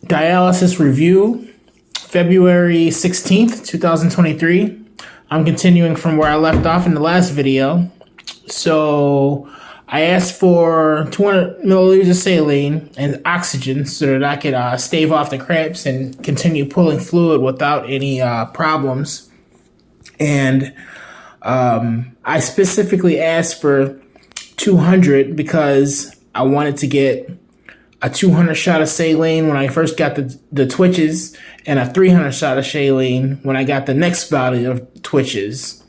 Dialysis Review, February 16th, 2023. I'm continuing from where I left off in the last video. So I asked for 200 milliliters of saline and oxygen so that I could stave off the cramps and continue pulling fluid without any problems. And I specifically asked for 200 because I wanted to get a 200 shot of saline when I first got the twitches, and a 300 shot of saline when I got the next bout of twitches,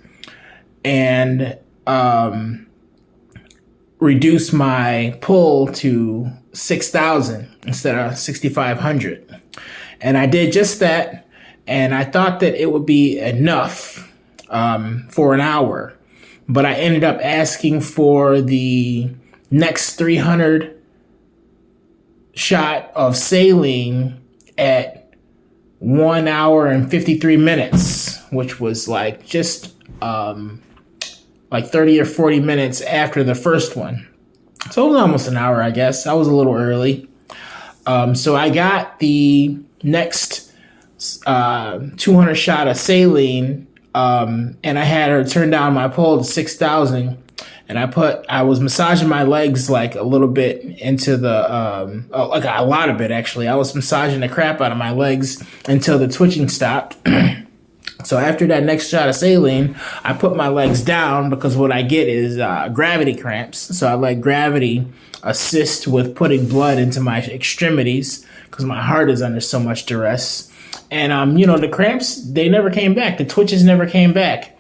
and reduce my pull to 6,000 instead of 6,500. And I did just that, and I thought that it would be enough for an hour, but I ended up asking for the next 300 shot of saline at 1 hour and 53 minutes, which was like just like 30 or 40 minutes after the first one. So it was almost an hour, I guess. I was a little early. So I got the next 200 shot of saline, and I had her turn down my pull to 6,000. And I was massaging my legs like a little bit into the, like a lot of it actually. I was massaging the crap out of my legs until the twitching stopped. So after that next shot of saline, I put my legs down because what I get is gravity cramps. So I let gravity assist with putting blood into my extremities because my heart is under so much duress. And, the cramps, they never came back. The twitches never came back.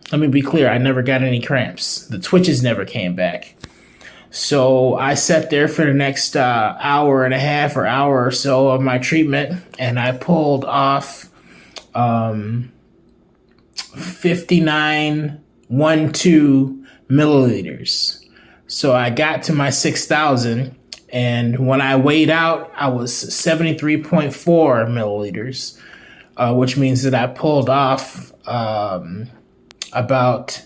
Let me be clear, I never got any cramps. The twitches never came back. So I sat there for the next hour and a half or hour or so of my treatment, and I pulled off 59.12 milliliters. So I got to my 6,000, and when I weighed out, I was 73.4 milliliters, which means that I pulled off about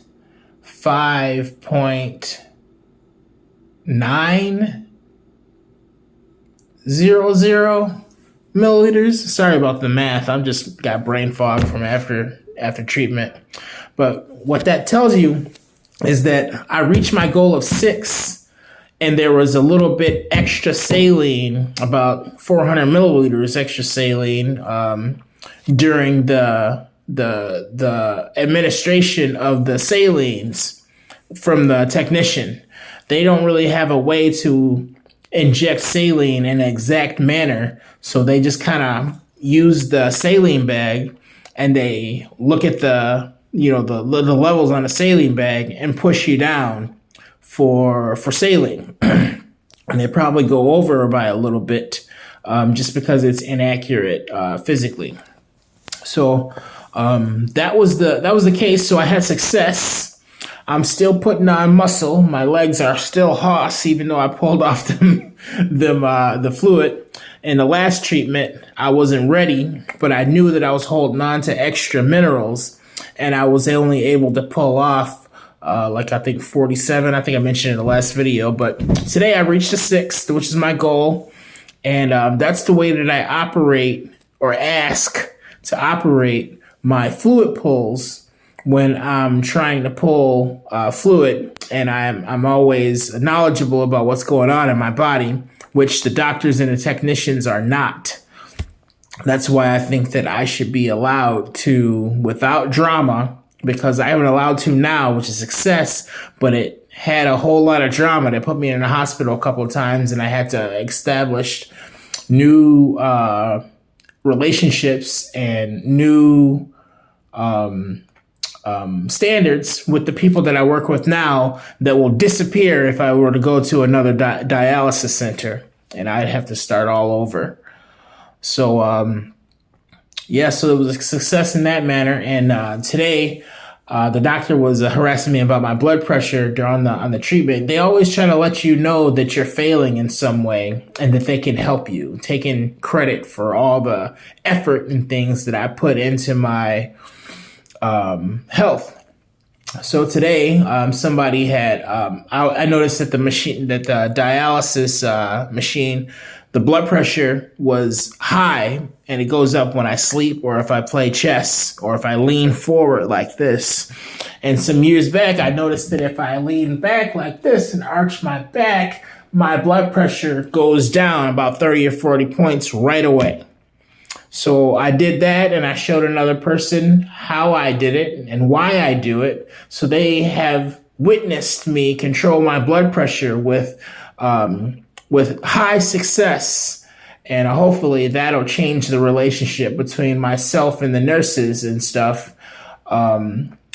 5.900 milliliters. Sorry about the math. I'm just got brain fog from after treatment. But what that tells you is that I reached my goal of 6, and there was a little bit extra saline, about 400 milliliters extra saline during the administration of the salines from the technician. They don't really have a way to inject saline in an exact manner, so they just kind of use the saline bag and they look at the levels on the saline bag and push you down for saline. And they probably go over by a little bit just because it's inaccurate physically. So that was the case. So I had success. I'm still putting on muscle. My legs are still hoss, even though I pulled off the fluid. In the last treatment, I wasn't ready, but I knew that I was holding on to extra minerals, and I was only able to pull off I think 47. I think I mentioned in the last video, but today I reached the 6th, which is my goal, and that's the way that I operate or ask to operate my fluid pulls when I'm trying to pull fluid, and I'm always knowledgeable about what's going on in my body, which the doctors and the technicians are not. That's why I think that I should be allowed to, without drama, because I haven't allowed to now, which is success, but it had a whole lot of drama. They put me in the hospital a couple of times, and I had to establish new relationships and new standards with the people that I work with now that will disappear if I were to go to another dialysis center, and I'd have to start all over. So, so it was a success in that manner. And today, the doctor was harassing me about my blood pressure on the treatment. They always try to let you know that you're failing in some way and that they can help you, taking credit for all the effort and things that I put into my health. So today, somebody had, I noticed that the dialysis machine, the blood pressure was high, and it goes up when I sleep or if I play chess or if I lean forward like this. And some years back, I noticed that if I lean back like this and arch my back, my blood pressure goes down about 30 or 40 points right away. So I did that, and I showed another person how I did it and why I do it. So they have witnessed me control my blood pressure with high success, and hopefully that'll change the relationship between myself and the nurses and stuff.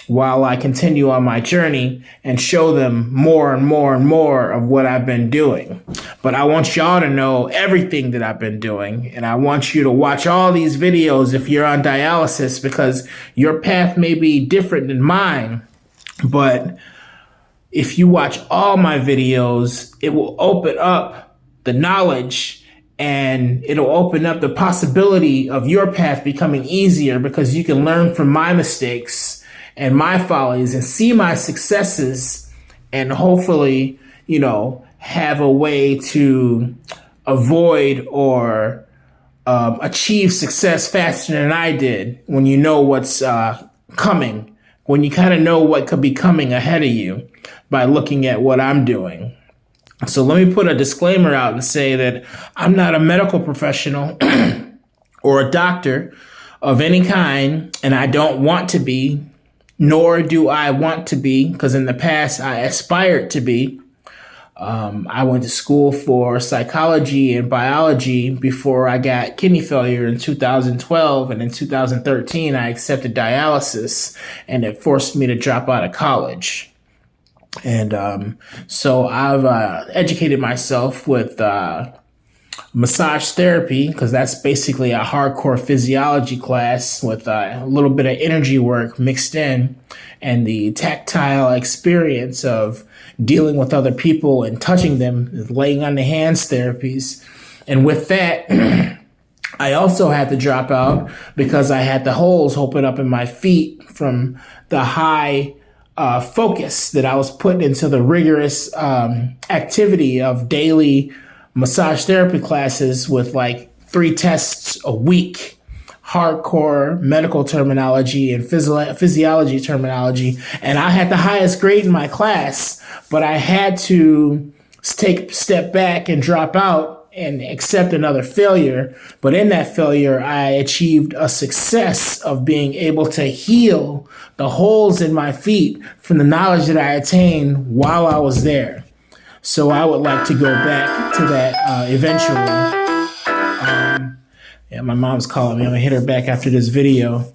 While I continue on my journey and show them more and more and more of what I've been doing. But I want y'all to know everything that I've been doing. And I want you to watch all these videos if you're on dialysis, because your path may be different than mine. But if you watch all my videos, it will open up the knowledge, and it'll open up the possibility of your path becoming easier, because you can learn from my mistakes and my follies and see my successes, and hopefully, have a way to avoid or achieve success faster than I did when you know what's coming, when you kind of know what could be coming ahead of you by looking at what I'm doing. So let me put a disclaimer out and say that I'm not a medical professional or a doctor of any kind, and I don't want to be, nor do I want to be, because in the past I aspired to be. I went to school for psychology and biology before I got kidney failure in 2012, and in 2013 I accepted dialysis, and it forced me to drop out of college. And so I've educated myself with massage therapy, because that's basically a hardcore physiology class with a little bit of energy work mixed in, and the tactile experience of dealing with other people and touching them, laying on the hands therapies. And with that, I also had to drop out because I had the holes open up in my feet from the high focus that I was putting into the rigorous activity of daily massage therapy classes with like 3 tests a week, hardcore medical terminology and physiology terminology. And I had the highest grade in my class, but I had to take a step back and drop out and accept another failure. But in that failure, I achieved a success of being able to heal the holes in my feet from the knowledge that I attained while I was there. So I would like to go back to that eventually. My mom's calling me. I'm going to hit her back after this video.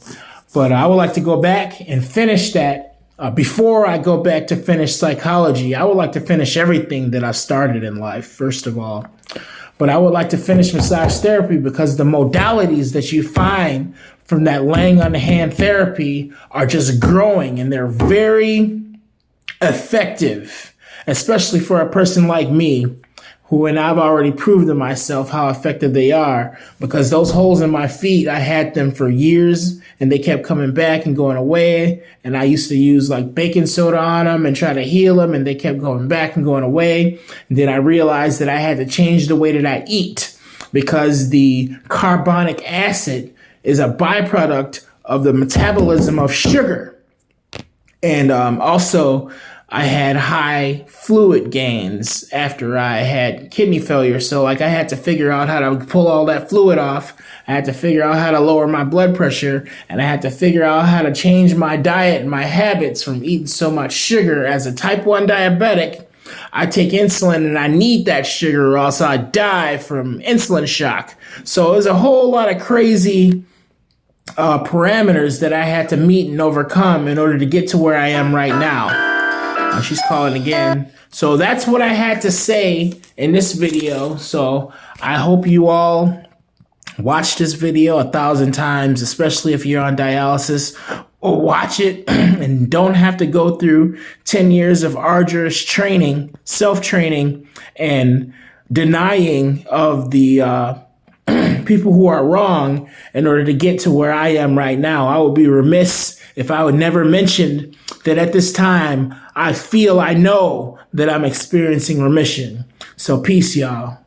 But I would like to go back and finish that. Before I go back to finish psychology, I would like to finish everything that I started in life, first of all. But I would like to finish massage therapy, because the modalities that you find from that laying on the hand therapy are just growing, and they're very effective, especially for a person like me, and I've already proved to myself how effective they are, because those holes in my feet, I had them for years and they kept coming back and going away. And I used to use like baking soda on them and try to heal them, and they kept going back and going away. And then I realized that I had to change the way that I eat, because the carbonic acid is a byproduct of the metabolism of sugar. And also, I had high fluid gains after I had kidney failure. So like I had to figure out how to pull all that fluid off. I had to figure out how to lower my blood pressure, and I had to figure out how to change my diet and my habits from eating so much sugar. As a type 1 diabetic, I take insulin and I need that sugar or else I die from insulin shock. So it was a whole lot of crazy parameters that I had to meet and overcome in order to get to where I am right now. She's calling again. So that's what I had to say in this video. So I hope you all watch this video 1,000 times, especially if you're on dialysis, or watch it and don't have to go through 10 years of arduous training, self-training, and denying of the people who are wrong in order to get to where I am right now. I would be remiss if I would never mention that at this time, I know that I'm experiencing remission. So peace, y'all.